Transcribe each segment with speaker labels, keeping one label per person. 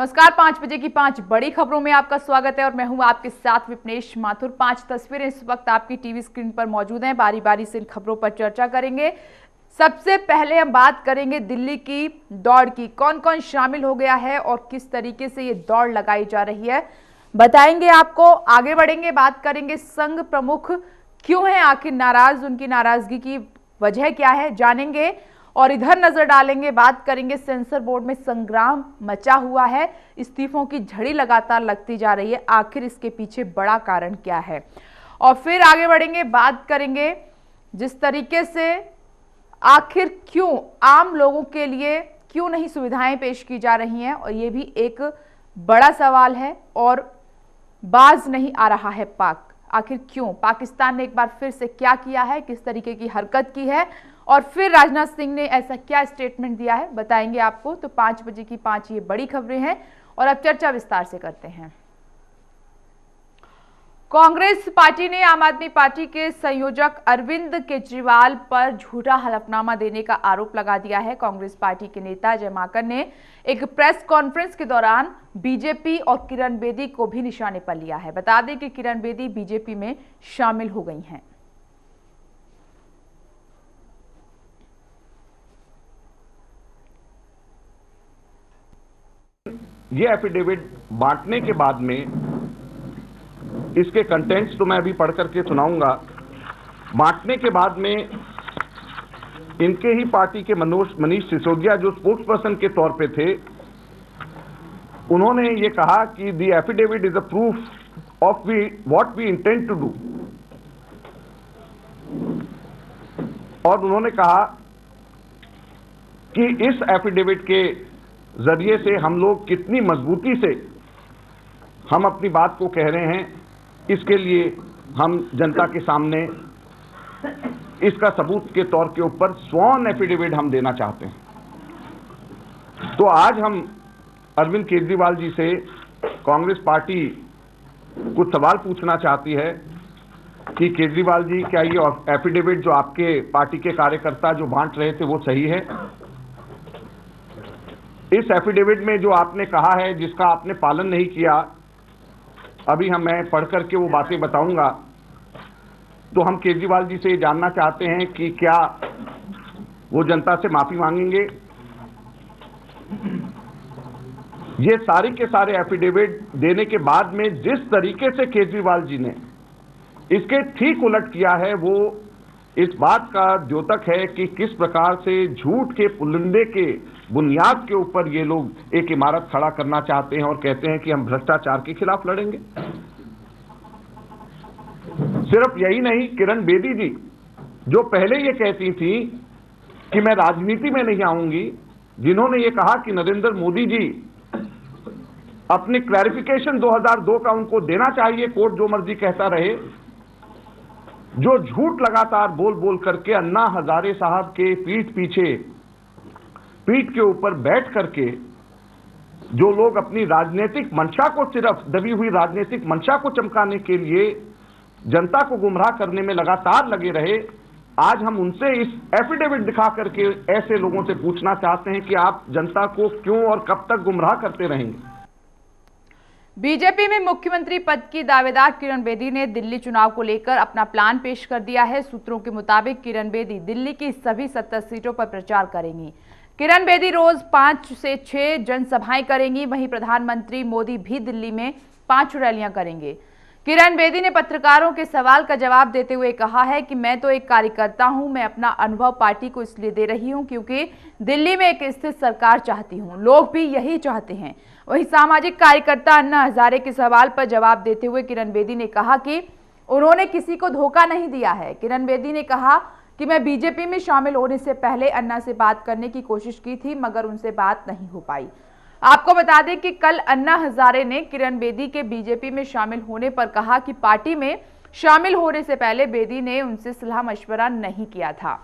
Speaker 1: नमस्कार, 5 बजे की 5 बड़ी खबरों में आपका स्वागत है और मैं हूं आपके साथ विपनेश माथुर। 5 तस्वीरें इस वक्त आपकी टीवी स्क्रीन पर मौजूद हैं। बारी बारी से इन खबरों पर चर्चा करेंगे। सबसे पहले हम बात करेंगे दिल्ली की दौड़ की। कौन कौन शामिल हो गया है और किस तरीके से ये दौड़ लगाई जा रही है, बताएंगे आपको। आगे बढ़ेंगे, बात करेंगे संघ प्रमुख क्यों है आखिर नाराज, उनकी नाराजगी की वजह क्या है, जानेंगे। और इधर नजर डालेंगे, बात करेंगे सेंसर बोर्ड में संग्राम मचा हुआ है, इस्तीफों की झड़ी लगातार लगती जा रही है, आखिर इसके पीछे बड़ा कारण क्या है। और फिर आगे बढ़ेंगे, बात करेंगे जिस तरीके से आखिर क्यों आम लोगों के लिए क्यों नहीं सुविधाएं पेश की जा रही हैं, और ये भी एक बड़ा सवाल है। और बाज नहीं आ रहा है पाक, आखिर क्यों, पाकिस्तान ने एक बार फिर से क्या किया है, किस तरीके की हरकत की है, और फिर राजनाथ सिंह ने ऐसा क्या स्टेटमेंट दिया है, बताएंगे आपको। तो 5 बजे की 5 ये बड़ी खबरें हैं और अब चर्चा विस्तार से करते हैं। कांग्रेस पार्टी ने आम आदमी पार्टी के संयोजक अरविंद केजरीवाल पर झूठा हलफनामा देने का आरोप लगा दिया है। कांग्रेस पार्टी के नेता अजय माकन ने एक प्रेस कॉन्फ्रेंस के दौरान बीजेपी और किरण बेदी को भी निशाने पर लिया है। बता दें कि किरण बेदी बीजेपी में शामिल हो गई हैं।
Speaker 2: ये एफिडेविट बांटने के बाद में इसके कंटेंट्स तो मैं अभी पढ़ करके सुनाऊंगा। बांटने के बाद में इनके ही पार्टी के मनीष सिसोदिया जो स्पोक्स पर्सन के तौर पे थे, उन्होंने ये कहा कि the affidavit is a proof of what we intend to do. और उन्होंने कहा कि इस एफिडेविट के जरिए से हम लोग कितनी मजबूती से हम अपनी बात को कह रहे हैं, इसके लिए हम जनता के सामने इसका सबूत के तौर के ऊपर स्वॉन एफिडेविट हम देना चाहते हैं। तो आज हम अरविंद केजरीवाल जी से कांग्रेस पार्टी कुछ सवाल पूछना चाहती है कि केजरीवाल जी, क्या ये एफिडेविट जो आपके पार्टी के कार्यकर्ता जो बांट रहे थे वो सही है? इस एफिडेविट में जो आपने कहा है, जिसका आपने पालन नहीं किया, अभी मैं पढ़ करके वो बातें बताऊंगा। तो हम केजरीवाल जी से जानना चाहते हैं कि क्या वो जनता से माफी मांगेंगे। ये सारी के सारे एफिडेविट देने के बाद में जिस तरीके से केजरीवाल जी ने इसके ठीक उलट किया है, वो इस बात का द्योतक है कि किस प्रकार से झूठ के पुलिंदे के बुनियाद के ऊपर ये लोग एक इमारत खड़ा करना चाहते हैं और कहते हैं कि हम भ्रष्टाचार के खिलाफ लड़ेंगे। सिर्फ यही नहीं, किरण बेदी जी जो पहले ये कहती थी कि मैं राजनीति में नहीं आऊंगी, जिन्होंने ये कहा कि नरेंद्र मोदी जी अपनी क्लैरिफिकेशन 2002 का उनको देना चाहिए, कोर्ट जो मर्जी कहता रहे, जो झूठ लगातार बोल बोल करके अन्ना हजारे साहब के पीठ के ऊपर बैठ करके जो लोग अपनी राजनीतिक मंशा को, सिर्फ दबी हुई राजनीतिक मंशा को चमकाने के लिए जनता को गुमराह करने में लगातार लगे रहे, आज हम उनसे इस एफिडेविट दिखा करके ऐसे लोगों से पूछना चाहते हैं कि आप जनता को क्यों और कब तक गुमराह करते रहेंगे।
Speaker 1: बीजेपी में मुख्यमंत्री पद की दावेदार किरण बेदी ने दिल्ली चुनाव को लेकर अपना प्लान पेश कर दिया है। सूत्रों के मुताबिक किरण बेदी दिल्ली की सभी 70 सीटों पर प्रचार करेंगी। किरण बेदी रोज 5 से 6 जनसभाएं करेंगी। वहीं प्रधानमंत्री मोदी भी दिल्ली में 5 रैलियां करेंगे। किरण बेदी ने पत्रकारों के सवाल का जवाब देते हुए कहा है कि मैं तो एक कार्यकर्ता हूं, मैं अपना अनुभव पार्टी को इसलिए दे रही हूं क्योंकि दिल्ली में एक स्थिर सरकार चाहती हूं, लोग भी यही चाहते हैं। वहीं सामाजिक कार्यकर्ता अन्ना हजारे के सवाल पर जवाब देते हुए किरण बेदी ने कहा कि उन्होंने किसी को धोखा नहीं दिया है। किरण बेदी ने कहा कि मैं बीजेपी में शामिल होने से पहले अन्ना से बात करने की कोशिश की थी, मगर उनसे बात नहीं हो पाई। आपको बता दें कि कल अन्ना हजारे ने किरण बेदी के बीजेपी में शामिल होने पर कहा कि पार्टी में शामिल होने से पहले बेदी ने उनसे सलाह मशवरा नहीं किया था।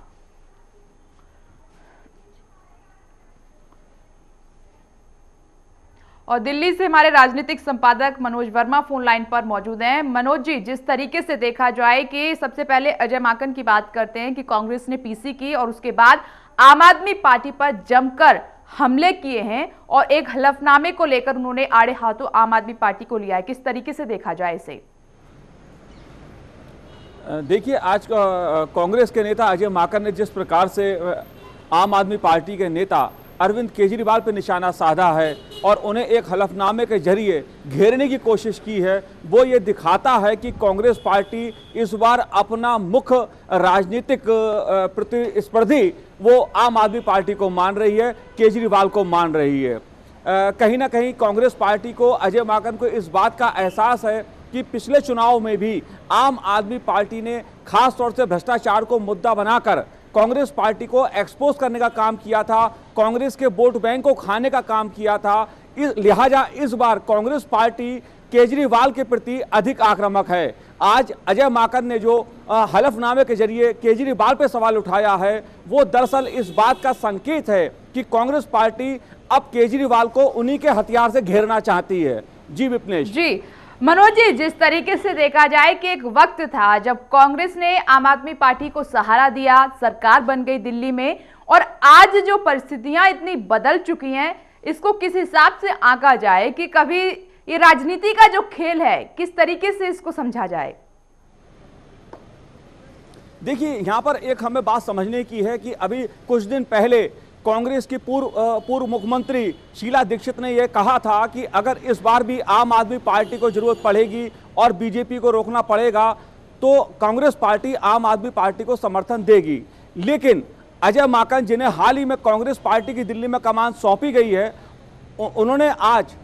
Speaker 1: और दिल्ली से हमारे राजनीतिक संपादक मनोज वर्मा फोन लाइन पर मौजूद हैं। मनोज जी, जिस तरीके से देखा जाए कि सबसे पहले अजय माकन की बात करते हैं कि कांग्रेस ने पीसी की और उसके बाद आम आदमी पार्टी पर जमकर हमले किए हैं और एक हलफनामे को लेकर उन्होंने आड़े हाथों आम आदमी पार्टी को लिया है। किस तरीके से देखा जाए इसे?
Speaker 3: देखिए, आज कांग्रेस के नेता अजय माकन ने जिस प्रकार से आम आदमी पार्टी के नेता अरविंद केजरीवाल पर निशाना साधा है और उन्हें एक हलफनामे के जरिए घेरने की कोशिश की है, वो ये दिखाता है कि कांग्रेस पार्टी इस बार अपना मुख्य राजनीतिक प्रतिस्पर्धी वो आम आदमी पार्टी को मान रही है, केजरीवाल को मान रही है। कहीं ना कहीं कांग्रेस पार्टी को, अजय माकन को इस बात का एहसास है कि पिछले चुनाव में भी आम आदमी पार्टी ने खास तौर से भ्रष्टाचार को मुद्दा बनाकर कांग्रेस पार्टी को एक्सपोज करने का काम किया था, कांग्रेस के वोट बैंक को खाने का काम किया था। लिहाजा इस बार कांग्रेस पार्टी केजरीवाल के प्रति अधिक आक्रामक है। आज अजय माकन ने जो हलफनामे के जरिए केजरीवाल पर सवाल उठाया है, वो दरअसल इस बात का संकेत है कि कांग्रेस पार्टी अब केजरीवाल को उन्हीं के हथियार से घेरना चाहती है। जी विपनेश
Speaker 1: जी। मनोज जी, जिस तरीके से देखा जाए कि एक वक्त था जब कांग्रेस ने आम आदमी पार्टी को सहारा दिया, सरकार बन गई दिल्ली में, और आज जो परिस्थितियां इतनी बदल चुकी हैं, इसको किस हिसाब से आंका जाए कि कभी ये राजनीति का जो खेल है, किस तरीके से इसको समझा जाए?
Speaker 3: देखिए, यहां पर एक हमें बात समझने की है कि अभी कुछ दिन पहले कांग्रेस की पूर्व मुख्यमंत्री शीला दीक्षित ने यह कहा था कि अगर इस बार भी आम आदमी पार्टी को जरूरत पड़ेगी और बीजेपी को रोकना पड़ेगा तो कांग्रेस पार्टी आम आदमी पार्टी को समर्थन देगी। लेकिन अजय माकन, जिन्हें हाल ही में कांग्रेस पार्टी की दिल्ली में कमान सौंपी गई है, उन्होंने आज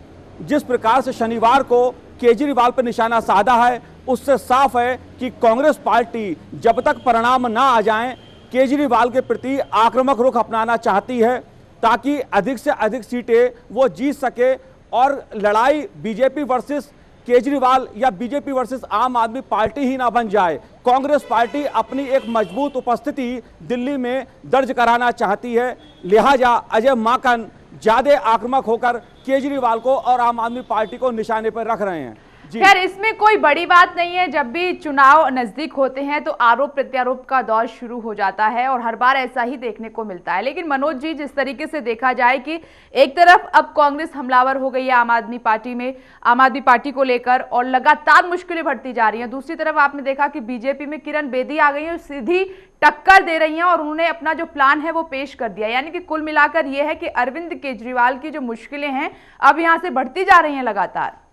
Speaker 3: जिस प्रकार से शनिवार को केजरीवाल पर निशाना साधा है, उससे साफ है कि कांग्रेस पार्टी जब तक परिणाम ना आ जाए केजरीवाल के प्रति आक्रामक रुख अपनाना चाहती है, ताकि अधिक से अधिक सीटें वो जीत सके और लड़ाई बीजेपी वर्सेस केजरीवाल या बीजेपी वर्सेस आम आदमी पार्टी ही ना बन जाए। कांग्रेस पार्टी अपनी एक मजबूत उपस्थिति दिल्ली में दर्ज कराना चाहती है। लिहाजा अजय माकन ज्यादा आक्रामक होकर केजरीवाल को और आम आदमी पार्टी को निशाने पर रख रहे हैं।
Speaker 1: खैर, इसमें कोई बड़ी बात नहीं है। जब भी चुनाव नजदीक होते हैं तो आरोप प्रत्यारोप का दौर शुरू हो जाता है और हर बार ऐसा ही देखने को मिलता है। लेकिन मनोज जी, जिस तरीके से देखा जाए कि एक तरफ अब कांग्रेस हमलावर हो गई है आम आदमी पार्टी में, आम आदमी पार्टी को लेकर, और लगातार मुश्किलें बढ़ती जा रही हैं। दूसरी तरफ आपने देखा कि बीजेपी में किरण बेदी आ गई है, सीधी टक्कर दे रही हैं और उन्होंने अपना जो प्लान है वो पेश कर दिया। यानी कि कुल मिलाकर यह है कि अरविंद केजरीवाल की जो मुश्किलें हैं अब यहां से बढ़ती जा रही हैं लगातार।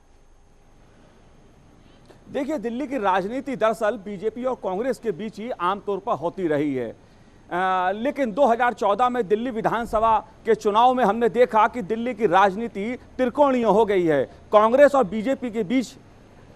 Speaker 3: देखिए, दिल्ली की राजनीति दरअसल बीजेपी और कांग्रेस के बीच ही आमतौर पर होती रही है। लेकिन 2014 में दिल्ली विधानसभा के चुनाव में हमने देखा कि दिल्ली की राजनीति त्रिकोणीय हो गई है। कांग्रेस और बीजेपी के बीच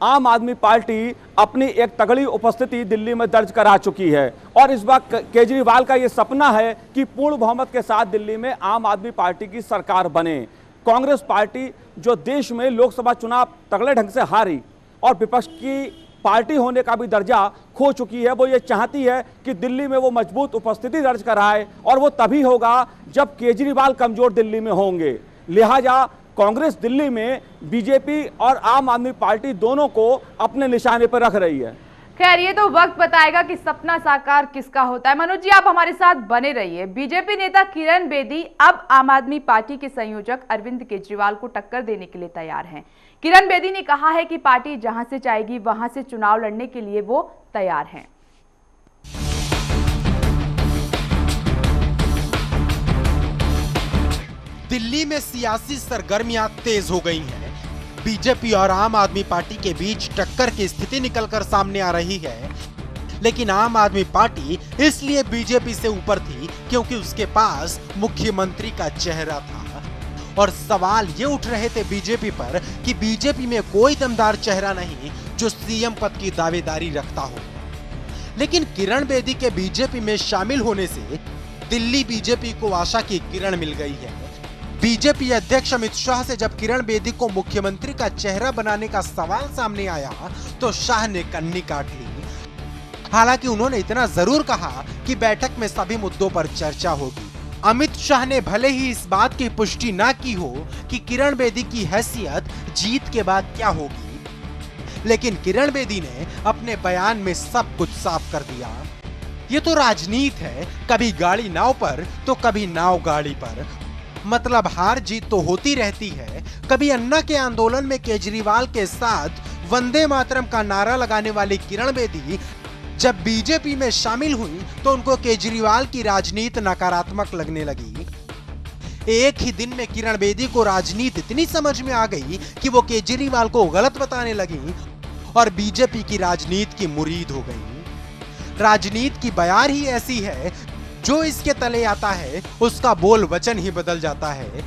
Speaker 3: आम आदमी पार्टी अपनी एक तगड़ी उपस्थिति दिल्ली में दर्ज करा चुकी है और इस बार केजरीवाल का ये सपना है कि पूर्ण बहुमत के साथ दिल्ली में आम आदमी पार्टी की सरकार बने। कांग्रेस पार्टी जो देश में लोकसभा चुनाव तगड़े ढंग से हारी और विपक्ष की पार्टी होने का भी दर्जा खो चुकी है, वो ये चाहती है कि दिल्ली में वो मजबूत उपस्थिति दर्ज कराए और वो तभी होगा जब केजरीवाल कमजोर दिल्ली में होंगे। लिहाजा कांग्रेस दिल्ली में बीजेपी और आम आदमी पार्टी दोनों को अपने निशाने पर रख रही है।
Speaker 1: खैर, ये तो वक्त बताएगा कि सपना साकार किसका होता है। मनोज जी, आप हमारे साथ बने रहिए। बीजेपी नेता किरण बेदी अब आम आदमी पार्टी के संयोजक अरविंद केजरीवाल को टक्कर देने के लिए तैयार हैं। किरण बेदी ने कहा है कि पार्टी जहां से चाहेगी वहां से चुनाव लड़ने के लिए वो तैयार हैं।
Speaker 4: दिल्ली में सियासी सरगर्मियां तेज हो गई हैं। बीजेपी और आम आदमी पार्टी के बीच टक्कर की स्थिति निकलकर सामने आ रही है। लेकिन आम आदमी पार्टी इसलिए बीजेपी से ऊपर थी क्योंकि उसके पास मुख्यमंत्री का चेहरा था और सवाल ये उठ रहे थे बीजेपी पर कि बीजेपी में कोई दमदार चेहरा नहीं जो सीएम पद की दावेदारी रखता हो। लेकिन किरण बेदी के बीजेपी में शामिल होने से दिल्ली बीजेपी को आशा की किरण मिल गई है। बीजेपी अध्यक्ष अमित शाह से जब किरण बेदी को मुख्यमंत्री का चेहरा बनाने का सवाल सामने आया तो शाह ने कन्नी काट ली। हालांकि उन्होंने इतना जरूर कहा कि बैठक में सभी मुद्दों पर चर्चा होगी। अमित शाह ने भले ही इस बात की पुष्टि ना की हो कि किरण बेदी की हैसियत जीत के बाद क्या होगी, लेकिन किरण बेदी ने अपने बयान में सब कुछ साफ कर दिया। ये तो राजनीति है, कभी गाड़ी नाव पर तो कभी नाव गाड़ी पर। मतलब हार जीत तो होती रहती है। कभी अन्ना के आंदोलन में केजरीवाल के साथ वंदे मातरम का नारा लगाने वाली किरण बेदी जब बीजेपी में शामिल हुई तो उनको केजरीवाल की राजनीति नकारात्मक लगने लगी। एक ही दिन में किरण बेदी को राजनीति इतनी समझ में आ गई कि वो केजरीवाल को गलत बताने लगी और बीजेपी की राजनीति की मुरीद हो गई। राजनीति की बयार ही ऐसी है, जो इसके तले आता है उसका बोल वचन ही बदल जाता है।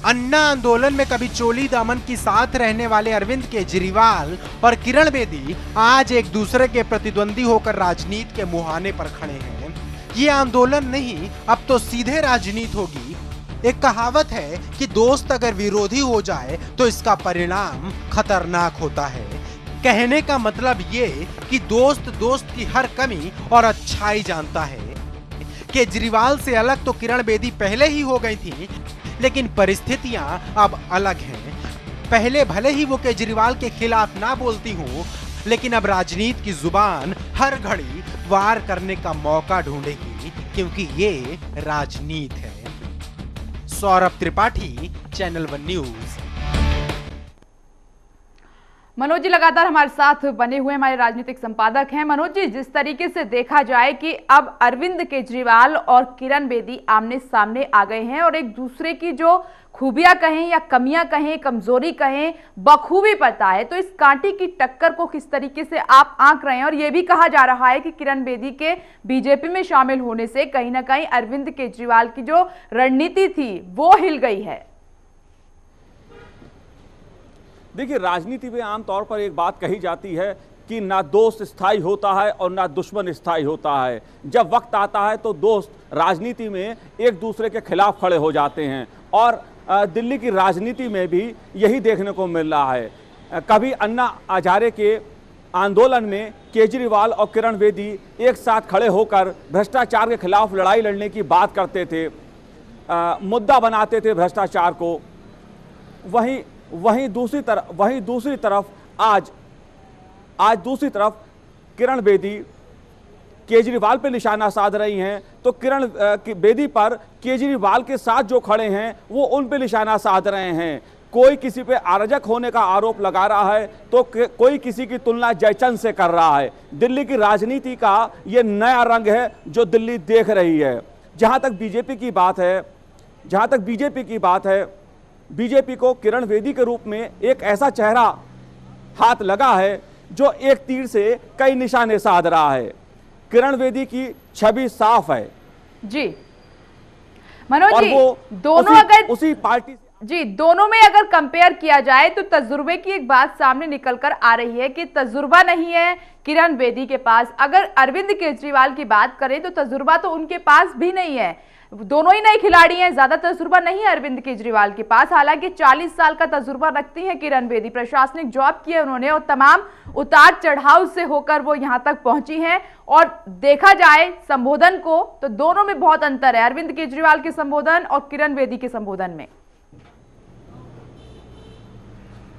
Speaker 4: अन्ना आंदोलन में कभी चोली दामन की साथ रहने वाले अरविंद केजरीवाल और किरण बेदी आज एक दूसरे के प्रतिद्वंदी होकर राजनीति के मुहाने पर खड़े हैं। ये आंदोलन नहीं, अब तो सीधे राजनीति होगी। एक कहावत है कि दोस्त अगर विरोधी हो जाए तो इसका परिणाम खतरनाक होता है। कहने का मतलब ये कि दोस्त दोस्त की हर कमी और अच्छाई जानता है। केजरीवाल से अलग तो किरण बेदी पहले ही हो गई थी, लेकिन परिस्थितियां अब अलग हैं। पहले भले ही वो केजरीवाल के खिलाफ ना बोलती हूँ, लेकिन अब राजनीति की जुबान हर घड़ी वार करने का मौका ढूंढेगी, क्योंकि ये राजनीति है। Saurabh Tripathi, channel one news.
Speaker 1: Manoj ji लगातार हमारे साथ बने हुए हमारे राजनीतिक संपादक हैं। मनोज जी, जिस तरीके से देखा जाए कि अब अरविंद केजरीवाल और किरण बेदी आमने सामने आ गए हैं और एक दूसरे की जो खूबियां कहें या कमियां कहें, कमजोरी कहें, बखूबी पता है, तो इस कांटे की टक्कर को किस तरीके से आप आंक रहे हैं? और यह भी कहा जा रहा है कि किरण बेदी के बीजेपी में शामिल होने से कहीं ना कहीं अरविंद केजरीवाल की जो रणनीति थी वो हिल गई है।
Speaker 3: देखिए, राजनीति में आमतौर पर एक बात कही जाती है कि ना दोस्त स्थायी होता है और ना दुश्मन स्थायी होता है। जब वक्त आता है तो दोस्त राजनीति में एक दूसरे के खिलाफ खड़े हो जाते हैं और दिल्ली की राजनीति में भी यही देखने को मिल रहा है। कभी अन्ना हजारे के आंदोलन में केजरीवाल और किरण बेदी एक साथ खड़े होकर भ्रष्टाचार के खिलाफ लड़ाई लड़ने की बात करते थे, मुद्दा बनाते थे भ्रष्टाचार को। वहीं दूसरी तरफ आज दूसरी तरफ किरण बेदी केजरीवाल पे निशाना साध रही हैं, तो किरण बेदी पर केजरीवाल के साथ जो खड़े हैं वो उन पे निशाना साध रहे हैं। कोई किसी पे अराजक होने का आरोप लगा रहा है तो कोई किसी की तुलना जयचंद से कर रहा है। दिल्ली की राजनीति का ये नया रंग है जो दिल्ली देख रही है। जहां तक बीजेपी की बात है, बीजेपी को किरण बेदी के रूप में एक ऐसा चेहरा हाथ लगा है जो एक तीर से कई निशाने साध रहा है। किरण बेदी की छवि साफ है
Speaker 1: जी। मनोज जी,
Speaker 3: उसी पार्टी
Speaker 1: जी, दोनों में अगर कंपेयर किया जाए तो तजुर्बे की एक बात सामने निकल कर आ रही है कि तजुर्बा नहीं है किरण बेदी के पास। अगर अरविंद केजरीवाल की बात करें तो तजुर्बा तो उनके पास भी नहीं है। दोनों ही नए खिलाड़ी हैं, ज्यादा तजुर्बा नहीं है अरविंद केजरीवाल के पास। हालांकि 40 साल का तजुर्बा रखती हैं किरण बेदी, प्रशासनिक जॉब की है उन्होंने और तमाम उतार चढ़ाव से होकर वो यहां तक पहुंची हैं। और देखा जाए संबोधन को तो दोनों में बहुत अंतर है, अरविंद केजरीवाल के संबोधन और किरण बेदी के संबोधन में।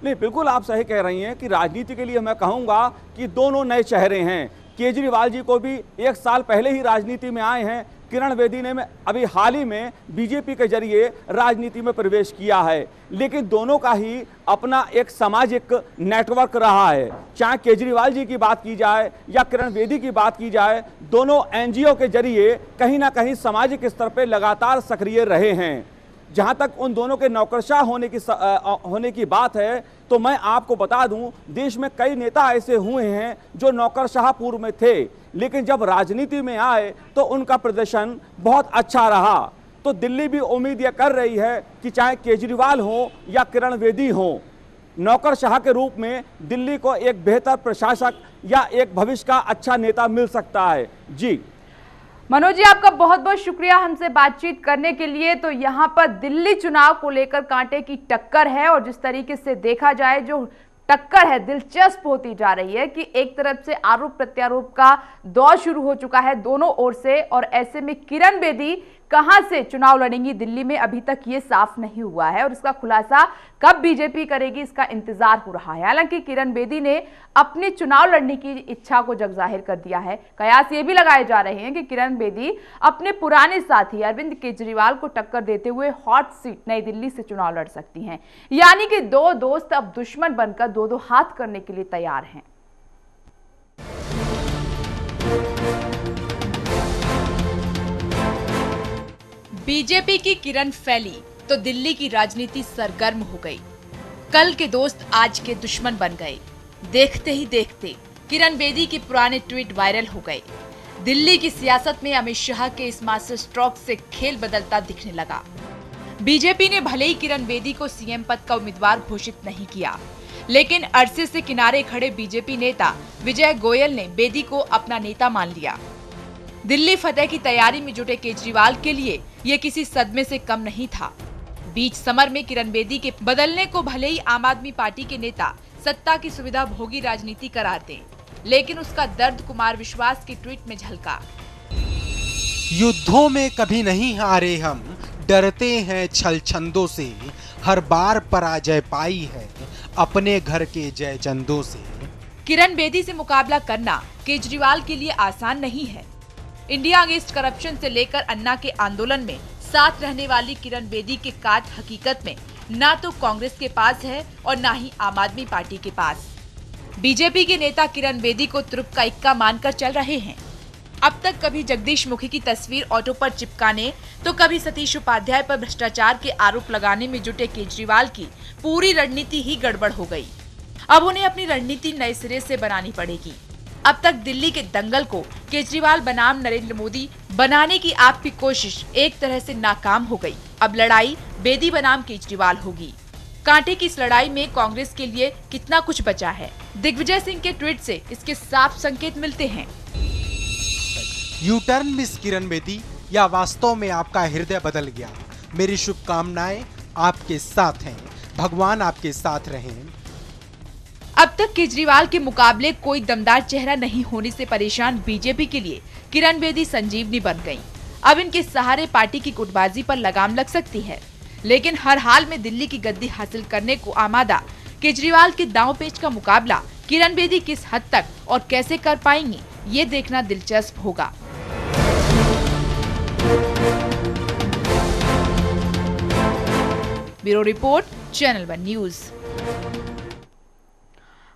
Speaker 3: नहीं, बिल्कुल आप सही कह रही हैं कि राजनीति के लिए मैं कहूंगा कि दोनों नए चेहरे हैं। केजरीवाल जी को भी एक साल पहले ही राजनीति में आए हैं, किरण बेदी ने अभी हाल ही में बीजेपी के जरिए राजनीति में प्रवेश किया है। लेकिन दोनों का ही अपना एक सामाजिक नेटवर्क रहा है। चाहे केजरीवाल जी की बात की जाए या किरण बेदी की बात की जाए, दोनों एनजीओ के जरिए कहीं ना कहीं सामाजिक स्तर पर लगातार सक्रिय रहे हैं। जहां तक उन दोनों के नौकरशाह होने की बात है, तो मैं आपको बता दूं, देश में कई नेता ऐसे हुए हैं जो नौकरशाह पूर्व में थे, लेकिन जब राजनीति में आए तो उनका प्रदर्शन बहुत अच्छा रहा। तो दिल्ली भी उम्मीद यह कर रही है कि चाहे केजरीवाल हो या किरण बेदी हो, नौकरशाह के रूप में दिल्ली को एक बेहतर प्रशासक या एक भविष्य का अच्छा नेता मिल सकता है। जी
Speaker 1: मनोज जी, आपका बहुत बहुत शुक्रिया हमसे बातचीत करने के लिए। तो यहाँ पर दिल्ली चुनाव को लेकर कांटे की टक्कर है और जिस तरीके से देखा जाए जो टक्कर है दिलचस्प होती जा रही है कि एक तरफ से आरोप प्रत्यारोप का दौर शुरू हो चुका है दोनों ओर से, और ऐसे में किरण बेदी कहां से चुनाव लड़ेंगी दिल्ली में, अभी तक ये साफ नहीं हुआ है और इसका खुलासा कब बीजेपी करेगी, इसका इंतजार हो रहा है। हालांकि किरण बेदी ने अपने चुनाव लड़ने की इच्छा को जग जाहिर कर दिया है। कयास ये भी लगाए जा रहे हैं कि किरण बेदी अपने पुराने साथी अरविंद केजरीवाल को टक्कर देते हुए हॉट सीट नई दिल्ली से चुनाव लड़ सकती हैं। यानी कि दो दोस्त अब दुश्मन बनकर दो दो हाथ करने के लिए तैयार हैं। बीजेपी की किरण फैली तो दिल्ली की राजनीति सरगर्म हो गई। कल के दोस्त आज के दुश्मन बन गए। देखते ही देखते किरण बेदी के पुराने ट्वीट वायरल हो गए। दिल्ली की सियासत में अमित शाह के इस मास्टर स्ट्रोक से खेल बदलता दिखने लगा। बीजेपी ने भले ही किरण बेदी को सीएम पद का उम्मीदवार घोषित नहीं किया, लेकिन अरसे से किनारे खड़े बीजेपी नेता विजय गोयल ने बेदी को अपना नेता मान लिया। दिल्ली फतेह की तैयारी में जुटे केजरीवाल के लिए यह किसी सदमे से कम नहीं था। बीच समर में किरण बेदी के बदलने को भले ही आम आदमी पार्टी के नेता सत्ता की सुविधा भोगी राजनीति करार दें, लेकिन उसका दर्द कुमार विश्वास के ट्वीट में झलका।
Speaker 4: युद्धों में कभी नहीं हारे हम, डरते हैं छल छंदों से, हर बार पराजय पाई है अपने घर के जय चंदों से।
Speaker 1: किरण बेदी से मुकाबला करना केजरीवाल के लिए आसान नहीं है। इंडिया अगेंस्ट करप्शन से लेकर अन्ना के आंदोलन में साथ रहने वाली किरण बेदी के कार्ड हकीकत में ना तो कांग्रेस के पास है और ना ही आम आदमी पार्टी के पास। बीजेपी के नेता किरण बेदी को तुरुप का इक्का मानकर चल रहे हैं। अब तक कभी जगदीश मुखी की तस्वीर ऑटो पर चिपकाने तो कभी सतीश उपाध्याय पर भ्रष्टाचार के आरोप लगाने में जुटे केजरीवाल की पूरी रणनीति ही गड़बड़ हो गई। अब उन्हें अपनी रणनीति नए सिरे से बनानी पड़ेगी। अब तक दिल्ली के दंगल को केजरीवाल बनाम नरेंद्र मोदी बनाने की आपकी कोशिश एक तरह से नाकाम हो गई। अब लड़ाई बेदी बनाम केजरीवाल होगी। कांटे की इस लड़ाई में कांग्रेस के लिए कितना कुछ बचा है, दिग्विजय सिंह के ट्वीट से इसके साफ संकेत मिलते हैं।
Speaker 4: U turn miss Kiran Bedi, या वास्तव में आपका हृदय बदल गया? मेरी शुभकामनाएं आपके साथ हैं, भगवान आपके साथ रहें।
Speaker 1: अब तक केजरीवाल के मुकाबले कोई दमदार चेहरा नहीं होने से परेशान बीजेपी के लिए किरण बेदी संजीवनी बन गईं। अब इनके सहारे पार्टी की गुटबाजी पर लगाम लग सकती है, लेकिन हर हाल में दिल्ली की गद्दी हासिल करने को आमादा केजरीवाल के दांव पेच का मुकाबला किरण बेदी किस हद तक और कैसे कर पाएंगी, ये देखना दिलचस्प होगा। Bureau report, channel one news.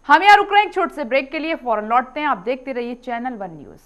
Speaker 1: हम यहाँ रुक रहे हैं एक छोटे से ब्रेक के लिए, फौरन लौटते हैं। आप देखते रहिए चैनल वन न्यूज।